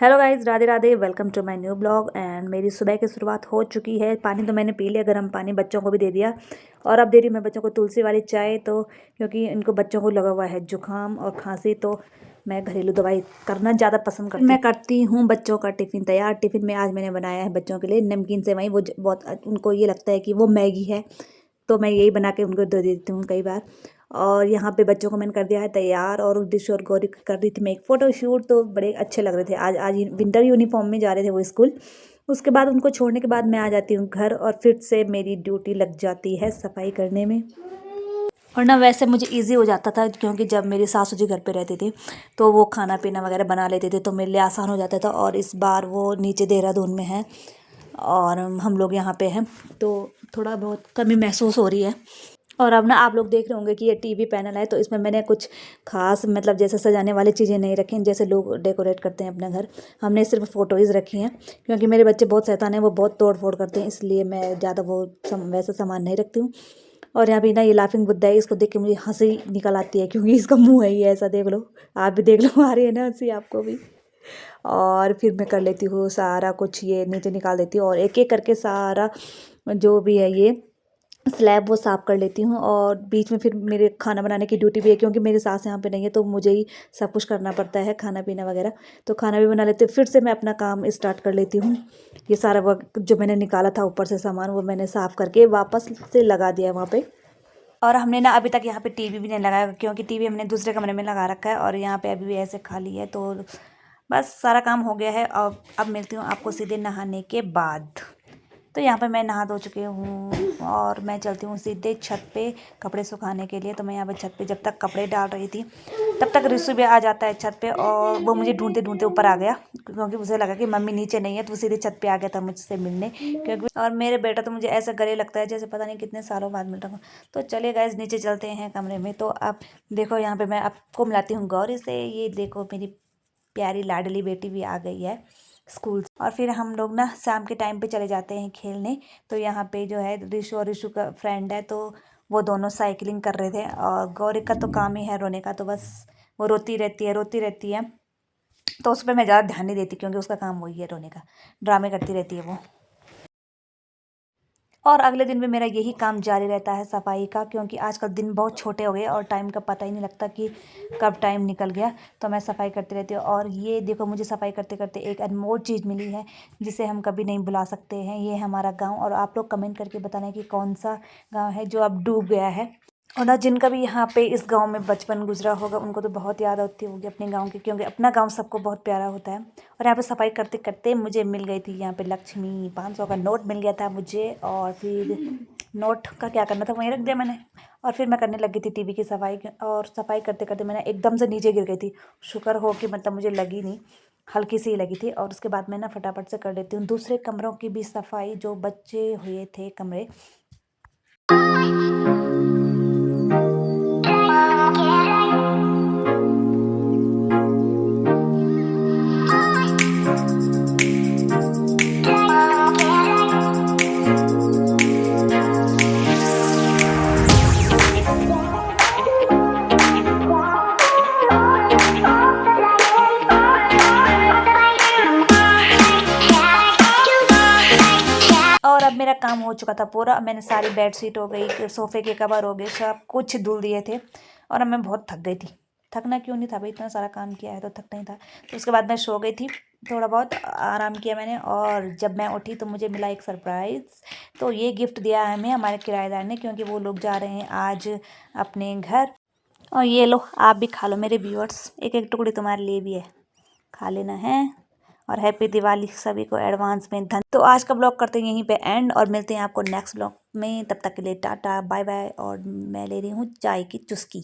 Hello guys, Radhe Radhe. Welcome to my new blog. And मेरी सुबह की शुरुआत हो चुकी है। पानी तो मैंने पी लिया, गर्म पानी बच्चों को भी दे दिया। और अब दे रही हूँ मैं बच्चों को तुलसी वाली चाय, तो क्योंकि इनको बच्चों को लगा हुआ है जुकाम और खांसी, तो मैं घरेलू दवाई करना ज़्यादा पसंद करती हूँ। मैं करती हूँ बच्चों का टिफ़िन तैयार। टिफ़िन में आज मैंने बनाया है बच्चों के लिए नमकीन सेवई। वो बहुत उनको ये लगता है कि वो मैगी है, तो मैं यही बना के उनको दे देती हूँ कई बार। और यहाँ पे बच्चों को मैंने कर दिया है तैयार, और उद्देश्य और गौरी कर रही थी मैं एक फ़ोटो शूट। तो बड़े अच्छे लग रहे थे। आज आज विंटर यूनिफॉर्म में जा रहे थे वो स्कूल। उसके बाद उनको छोड़ने के बाद मैं आ जाती हूँ घर, और फिर से मेरी ड्यूटी लग जाती है सफाई करने में। और ना वैसे मुझे इजी हो जाता था, क्योंकि जब मेरी सासू जी घर पे रहती थी तो वो खाना पीना वगैरह बना लेते थे, तो मेरे लिए आसान हो जाता था। और इस बार वो नीचे देहरादून में है और हम लोग यहाँ पे हैं, तो थोड़ा बहुत कमी महसूस हो रही है। और अब ना आप लोग देख रहे होंगे कि ये टीवी पैनल है, तो इसमें मैंने कुछ खास मतलब जैसे सजाने वाली चीज़ें नहीं रखी हैं, जैसे लोग डेकोरेट करते हैं अपना घर। हमने सिर्फ फ़ोटोज़ रखी हैं, क्योंकि मेरे बच्चे बहुत शैतान हैं, वो बहुत तोड़ फोड़ करते हैं, इसलिए मैं ज़्यादा वो वैसा सामान नहीं रखती हूँ। और यहाँ पे ना ये लाफिंग बुद्धा है, इसको देख के मुझे हंसी निकल आती है, क्योंकि इसका मुँह है ही ऐसा। देख लो, आप भी देख लो, आ रही है ना हंसी आपको भी। और फिर मैं कर लेती हूँ सारा कुछ, ये नीचे निकाल देती हूँ, और एक एक करके सारा जो भी है ये स्लैब वो साफ़ कर लेती हूँ। और बीच में फिर मेरे खाना बनाने की ड्यूटी भी है, क्योंकि मेरी सास यहाँ पे नहीं है, तो मुझे ही सब कुछ करना पड़ता है, खाना पीना वगैरह। तो खाना भी बना लेती हूँ, फिर से मैं अपना काम स्टार्ट कर लेती हूँ। ये सारा वक्त जो मैंने निकाला था ऊपर से सामान, वो मैंने साफ़ करके वापस से लगा दिया है वहाँ पे। और हमने ना अभी तक यहाँ पे टीवी भी नहीं लगाया, क्योंकि टीवी हमने दूसरे कमरे में लगा रखा है, और यहाँ पे अभी भी ऐसे खाली है। तो बस सारा काम हो गया है। अब मिलती हूँ आपको सीधे नहाने के बाद। तो यहाँ पे मैं नहा धो चुकी हूँ, और मैं चलती हूँ सीधे छत पे कपड़े सुखाने के लिए। तो मैं यहाँ पे छत पे जब तक कपड़े डाल रही थी, तब तक रिशु भी आ जाता है छत पे, और वो मुझे ढूंढते ढूंढते ऊपर आ गया, क्योंकि उसे लगा कि मम्मी नीचे नहीं है, तो वो सीधे छत पे आ गया था मुझसे मिलने। क्योंकि और मेरे बेटा तो मुझे ऐसा गले लगता है जैसे पता नहीं कितने सालों बाद मिल रहा हूँ। तो चलिए गाइस, नीचे चलते हैं कमरे में। तो आप देखो, यहाँ पे मैं आपको मिलाती हूँ गौरी से। ये देखो, मेरी प्यारी लाडली बेटी भी आ गई है स्कूल से। और फिर हम लोग ना शाम के टाइम पे चले जाते हैं खेलने। तो यहाँ पे जो है रिशु और रिशु का फ्रेंड है, तो वो दोनों साइकिलिंग कर रहे थे। और गौरी का तो काम ही है रोने का, तो बस वो रोती रहती है रोती रहती है। तो उस पर मैं ज़्यादा ध्यान नहीं देती, क्योंकि उसका काम वही है रोने का, ड्रामे करती रहती है वो। और अगले दिन भी मेरा यही काम जारी रहता है सफाई का, क्योंकि आजकल दिन बहुत छोटे हो गए और टाइम का पता ही नहीं लगता कि कब टाइम निकल गया। तो मैं सफाई करती रहती हूँ। और ये देखो, मुझे सफाई करते करते एक अनमोल चीज़ मिली है, जिसे हम कभी नहीं भुला सकते हैं। ये हमारा गाँव, और आप लोग कमेंट करके बताना कि कौन सा गाँव है जो अब डूब गया है। और ना जिनका भी यहाँ पे इस गांव में बचपन गुजरा होगा, उनको तो बहुत याद आती होगी अपने गांव की, क्योंकि अपना गांव सबको बहुत प्यारा होता है। और यहाँ पे सफाई करते करते मुझे मिल गई थी यहाँ पे लक्ष्मी। 500 का नोट मिल गया था मुझे, और फिर नोट का क्या करना था वहीं रख दिया मैंने। और फिर मैं करने लगी थी टीवी की सफाई। और सफाई करते करते मैंने एकदम से नीचे गिर गई थी। शुक्र हो कि मतलब मुझे लगी नहीं, हल्की सी ही लगी थी। और उसके बाद मैं ना फटाफट से कर लेती हूँ दूसरे कमरों की भी सफाई, जो बचे हुए थे कमरे। और अब मेरा काम हो चुका था पूरा। मैंने सारी बेडशीट हो गई, सोफ़े के कवर हो गए, सब कुछ धुल दिए थे। और अब मैं बहुत थक गई थी। थकना क्यों नहीं था भाई, इतना सारा काम किया है तो थकना ही था। तो उसके बाद मैं सो गई थी, थोड़ा बहुत आराम किया मैंने। और जब मैं उठी तो मुझे मिला एक सरप्राइज़। तो ये गिफ्ट दिया है हमें हमारे किराएदार ने, क्योंकि वो लोग जा रहे हैं आज अपने घर। और ये लो, आप भी खा लो मेरे व्यूअर्स, एक एक टुकड़ी तुम्हारे लिए भी है, खा लेना है। और हैप्पी दिवाली सभी को एडवांस में धन। तो आज का ब्लॉग करते हैं यहीं पे एंड, और मिलते हैं आपको नेक्स्ट ब्लॉग में। तब तक के लिए टाटा बाय बाय। और मैं ले रही हूँ चाय की चुस्की।